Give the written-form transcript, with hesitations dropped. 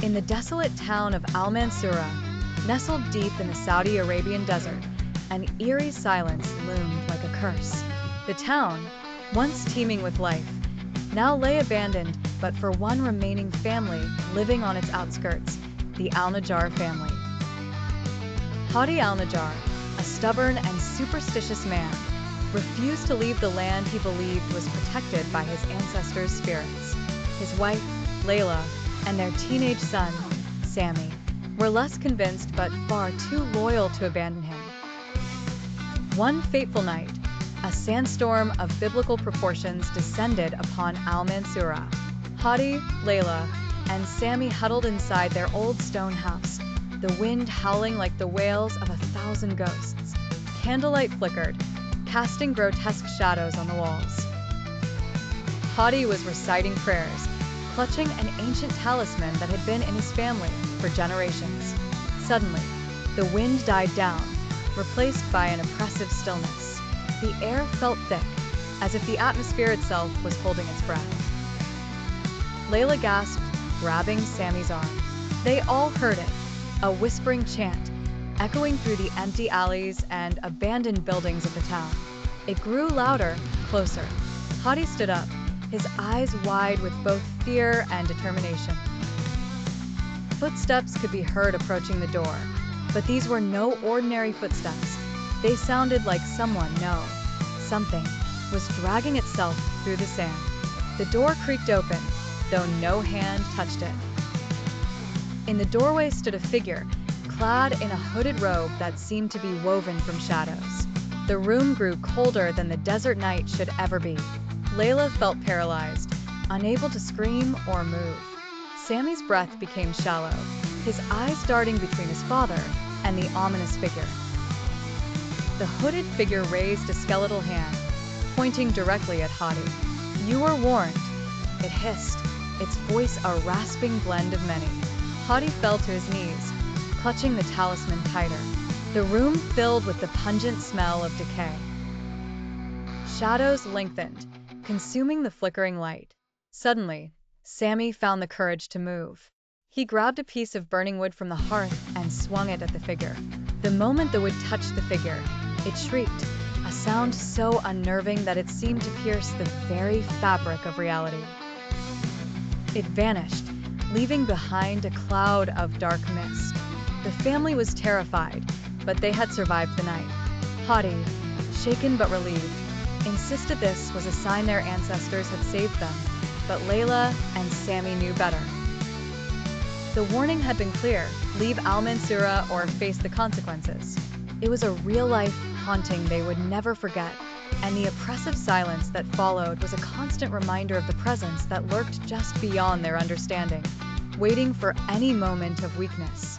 In the desolate town of Al-Mansoura, nestled deep in the Saudi Arabian desert, an eerie silence loomed like a curse. The town, once teeming with life, now lay abandoned but for one remaining family living on its outskirts, the Al-Najjar family. Hadi al-Najjar, a stubborn and superstitious man, refused to leave the land he believed was protected by his ancestors' spirits. His wife, Layla, and their teenage son, Sami, were less convinced but far too loyal to abandon him. One fateful night, a sandstorm of biblical proportions descended upon Al-Mansoura. Hadi, Layla, and Sami huddled inside their old stone house, the wind howling like the wails of 1,000 ghosts. Candlelight flickered, casting grotesque shadows on the walls. Hadi was reciting prayers, clutching an ancient talisman that had been in his family for generations. Suddenly, the wind died down, replaced by an oppressive stillness. The air felt thick, as if the atmosphere itself was holding its breath. Layla gasped, grabbing Sami's arm. They all heard it, a whispering chant, echoing through the empty alleys and abandoned buildings of the town. It grew louder, closer. Hadi stood up, his eyes wide with both fear and determination. Footsteps could be heard approaching the door, but these were no ordinary footsteps. They sounded like something was dragging itself through the sand. The door creaked open, though no hand touched it. In the doorway stood a figure, clad in a hooded robe that seemed to be woven from shadows. The room grew colder than the desert night should ever be. Layla felt paralyzed, unable to scream or move. Sami's breath became shallow, his eyes darting between his father and the ominous figure. The hooded figure raised a skeletal hand, pointing directly at Hadi. "You were warned," it hissed, its voice a rasping blend of many. Hadi fell to his knees, clutching the talisman tighter. The room filled with the pungent smell of decay. Shadows lengthened, consuming the flickering light. Suddenly, Sami found the courage to move. He grabbed a piece of burning wood from the hearth and swung it at the figure. The moment the wood touched the figure, it shrieked, a sound so unnerving that it seemed to pierce the very fabric of reality. It vanished, leaving behind a cloud of dark mist. The family was terrified, but they had survived the night. Hadi, shaken but relieved, insisted this was a sign their ancestors had saved them, but Layla and Sami knew better. The warning had been clear: leave Al-Mansoura or face the consequences. It was a real-life haunting they would never forget, and the oppressive silence that followed was a constant reminder of the presence that lurked just beyond their understanding, waiting for any moment of weakness.